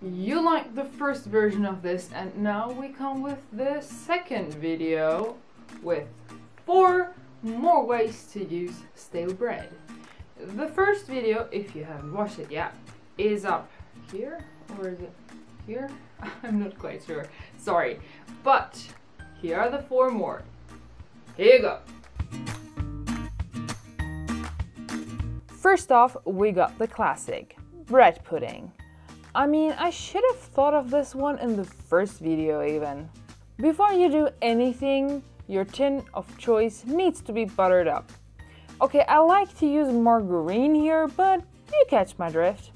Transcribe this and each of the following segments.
you liked the first version of this, and now we come with the second video with 4 more ways to use stale bread. The first video, if you haven't watched it yet, is up here, or is it here? I'm not quite sure, sorry. But here are the 4 more. Here you go. First off, we got the classic, bread pudding. I mean, I should have thought of this one in the first video even. Before you do anything, your tin of choice needs to be buttered up. Okay, I like to use margarine here, but you catch my drift.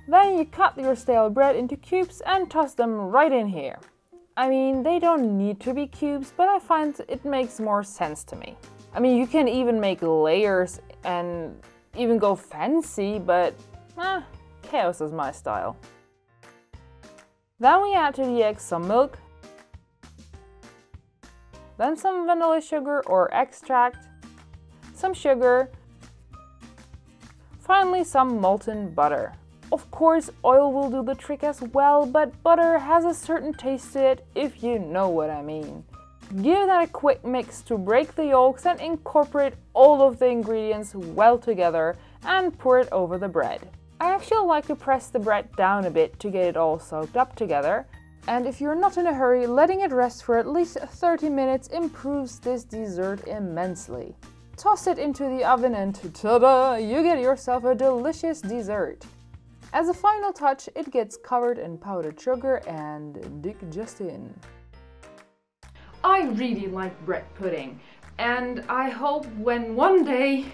Then you cut your stale bread into cubes and toss them right in here. I mean, they don't need to be cubes, but I find it makes more sense to me. I mean, you can even make layers and even go fancy, but chaos is my style. Then we add to the eggs some milk, then some vanilla sugar or extract, some sugar, finally some molten butter. Of course, oil will do the trick as well, but butter has a certain taste to it, if you know what I mean. Give that a quick mix to break the yolks and incorporate all of the ingredients well together and pour it over the bread. I actually like to press the bread down a bit to get it all soaked up together. And if you're not in a hurry, letting it rest for at least 30 minutes improves this dessert immensely. Toss it into the oven and ta-da! You get yourself a delicious dessert. As a final touch, it gets covered in powdered sugar and dig just in. I really like bread pudding, and I hope when one day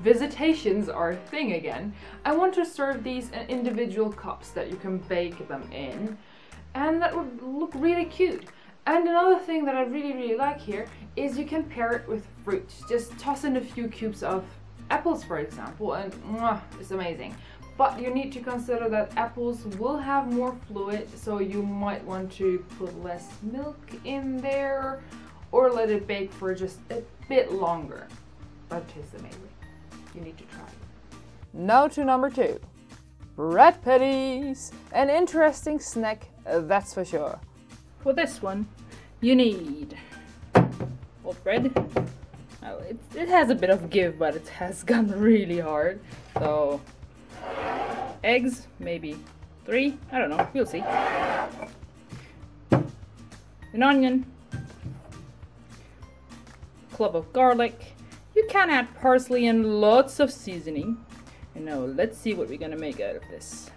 visitations are a thing again, I want to serve these in individual cups that you can bake them in, and that would look really cute. And another thing that I really like here is you can pair it with fruit. Just toss in a few cubes of apples, for example, and it's amazing. But you need to consider that apples will have more fluid, so you might want to put less milk in there or let it bake for just a bit longer. But it tastes amazing. You need to try it. Now to number 2. Bread patties! An interesting snack, that's for sure. For this one, you need old bread. Well, it has a bit of give, but it has gone really hard. So, eggs, maybe 3, I don't know, we'll see. An onion, clove of garlic. You can add parsley and lots of seasoning. And now let's see what we're gonna make out of this.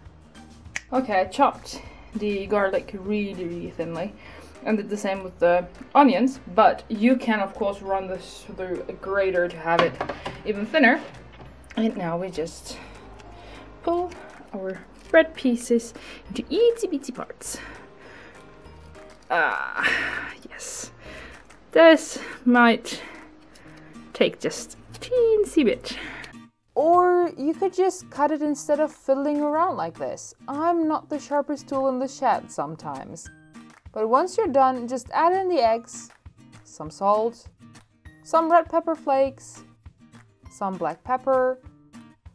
Okay, I chopped the garlic really thinly and did the same with the onions, but you can of course run this through a grater to have it even thinner. And now we just pull our bread pieces into itty bitty parts. Yes. This might take just a teensy bit. Or you could just cut it instead of fiddling around like this. I'm not the sharpest tool in the shed sometimes. But once you're done, just add in the eggs, some salt, some red pepper flakes, some black pepper,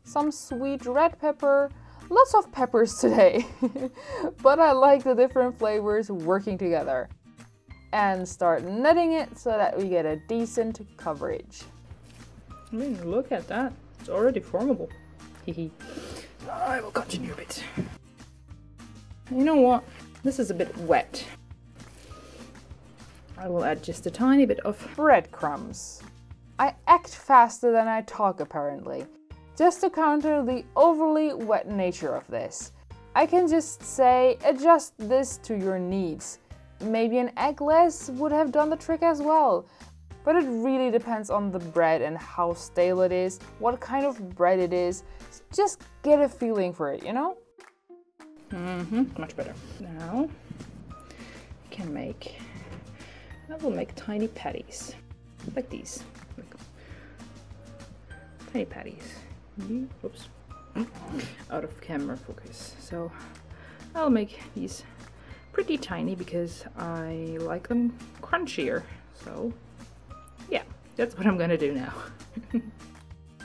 some sweet red pepper, lots of peppers today. But I like the different flavors working together. And start kneading it so that we get a decent coverage. I mean, look at that. It's already formable. I will continue a bit. You know what? This is a bit wet. I will add just a tiny bit of breadcrumbs. I act faster than I talk apparently. Just to counter the overly wet nature of this, I can just say adjust this to your needs. Maybe an egg less would have done the trick as well. But it really depends on the bread and how stale it is, what kind of bread it is. Just get a feeling for it, you know? Much better. Now, I will make tiny patties, like these. Tiny patties. Oops. Out of camera focus. So, I'll make these pretty tiny because I like them crunchier. So, yeah, that's what I'm gonna do now.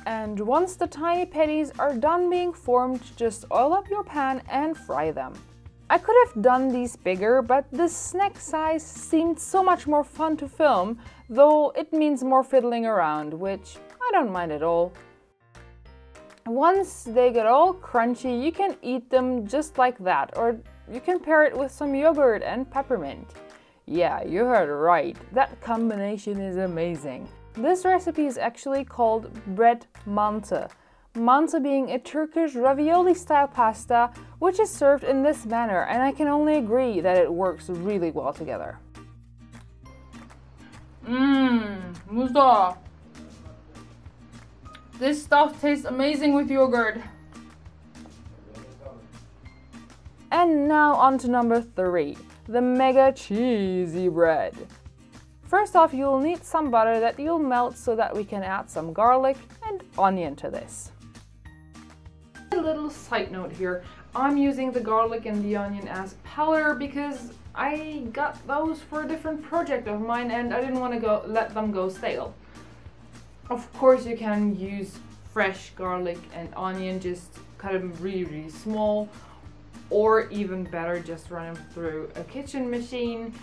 And once the tiny patties are done being formed, just oil up your pan and fry them. I could have done these bigger, but the snack size seemed so much more fun to film, though it means more fiddling around, which I don't mind at all. Once they get all crunchy, you can eat them just like that, or you can pair it with some yogurt and peppermint. Yeah, you heard right, that combination is amazing. This recipe is actually called bread mantı. Mantı being a Turkish ravioli-style pasta, which is served in this manner, and I can only agree that it works really well together. Mustafa! This stuff tastes amazing with yogurt. And now on to number 3, the mega cheesy bread. First off, you'll need some butter that you'll melt so that we can add some garlic and onion to this. A little side note here, I'm using the garlic and the onion as powder because I got those for a different project of mine and I didn't want to let them go stale. Of course you can use fresh garlic and onion, just cut them really small, or even better, just run them through a kitchen machine.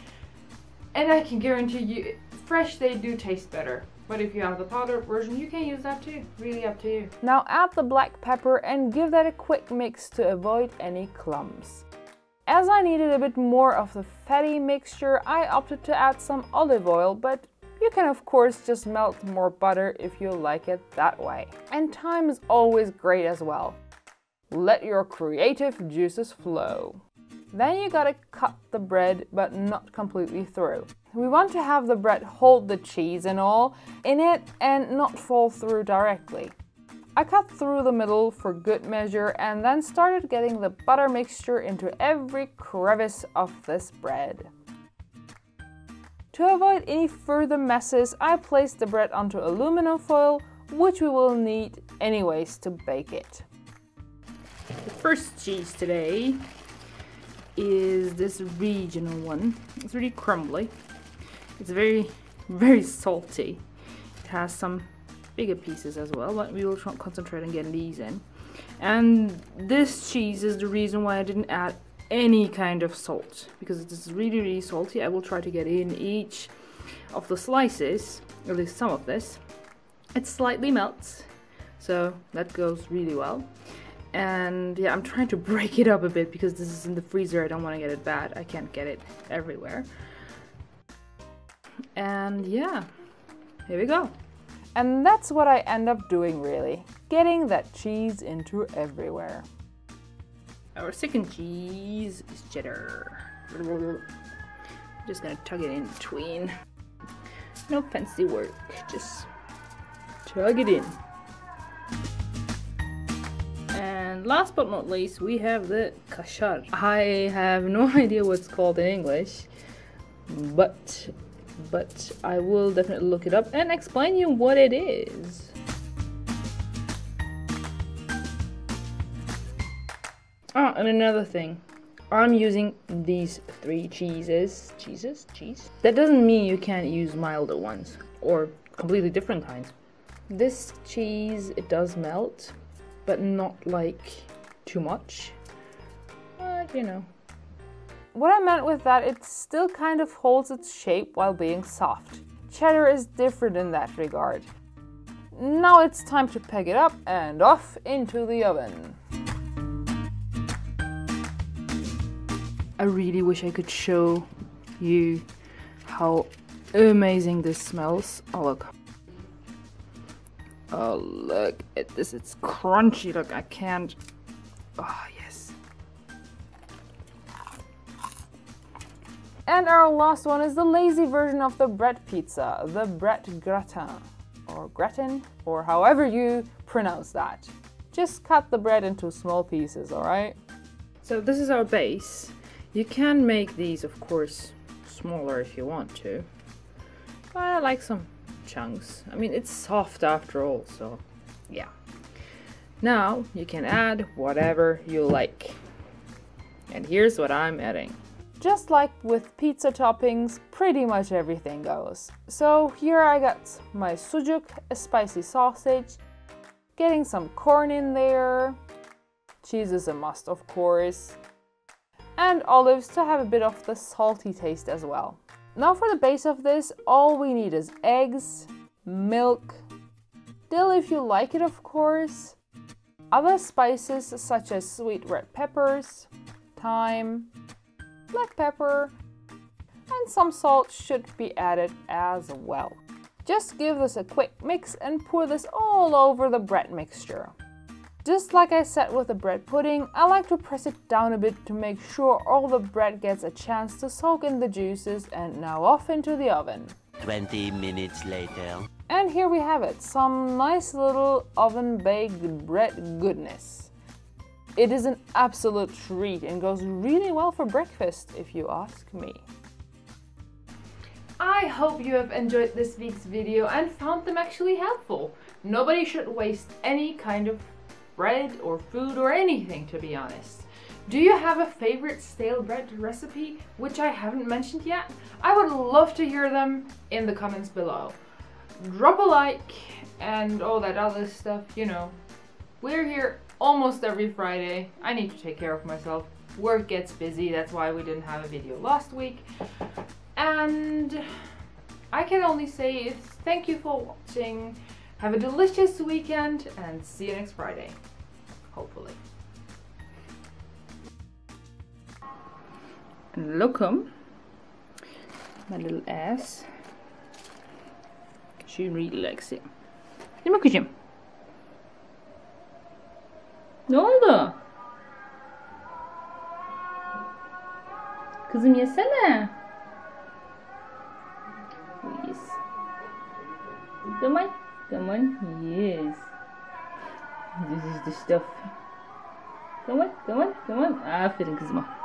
And I can guarantee you, fresh they do taste better. But if you have the powdered version, you can use that too. Really up to you. Now add the black pepper and give that a quick mix to avoid any clumps. As I needed a bit more of the fatty mixture, I opted to add some olive oil, but you can of course just melt more butter if you like it that way. And thyme is always great as well. Let your creative juices flow. Then you gotta cut the bread, but not completely through. We want to have the bread hold the cheese and all in it and not fall through directly. I cut through the middle for good measure and then started getting the butter mixture into every crevice of this bread. To avoid any further messes, I placed the bread onto aluminum foil, which we will need anyways to bake it. The first cheese today is this regional one. It's really crumbly. It's very salty. It has some bigger pieces as well, but we will concentrate on getting these in. And this cheese is the reason why I didn't add any kind of salt, because it is really salty. I will try to get in each of the slices, at least some of this. It slightly melts, so that goes really well. And yeah, I'm trying to break it up a bit because this is in the freezer. I don't want to get it bad. I can't get it everywhere. And yeah, here we go. And that's what I end up doing really, getting that cheese into everywhere. Our second cheese is cheddar. Just gonna tug it in between. No fancy work, just tug it in. And last but not least, we have the kaşar. I have no idea what's called in English, but I will definitely look it up and explain you what it is. Ah, and another thing, I'm using these 3 cheeses. That doesn't mean you can't use milder ones or completely different kinds. This cheese, it does melt, but not like too much, but you know. What I meant with that, it still kind of holds its shape while being soft. Cheddar is different in that regard. Now it's time to pick it up and off into the oven. I really wish I could show you how amazing this smells. Oh look. Oh look at this, it's crunchy, look, I can't. Oh yes. And our last one is the lazy version of the bread pizza, the bread gratin, or gratin, or however you pronounce that. Just cut the bread into small pieces, alright? So this is our base. You can make these, of course, smaller if you want to, but I like some chunks. I mean, it's soft after all, so yeah. Now you can add whatever you like. And here's what I'm adding. Just like with pizza toppings, pretty much everything goes. So here I got my sucuk, a spicy sausage, getting some corn in there. Cheese is a must, of course. and olives to have a bit of the salty taste as well. Now for the base of this, all we need is eggs, milk, dill if you like it of course, other spices such as sweet red peppers, thyme, black pepper, and some salt should be added as well. Just give this a quick mix and pour this all over the bread mixture. Just like I said with the bread pudding, I like to press it down a bit to make sure all the bread gets a chance to soak in the juices, and now off into the oven. 20 minutes later. And here we have it, some nice little oven baked bread goodness. It is an absolute treat and goes really well for breakfast if you ask me. I hope you have enjoyed this week's video and found them actually helpful. Nobody should waste any kind of bread or food or anything, to be honest. Do you have a favorite stale bread recipe which I haven't mentioned yet? I would love to hear them in the comments below. Drop a like and all that other stuff, you know. We're here almost every Friday. I need to take care of myself. Work gets busy, that's why we didn't have a video last week. And I can only say it's thank you for watching. Have a delicious weekend and see you next Friday. Hopefully. And look my little ass. She really likes it. Come on, kızım. Ne oldu? Kızım yesene. Yes. Come on. Come on. Yes. This is the stuff. Come on. Come on. Come on. Aferin kızıma.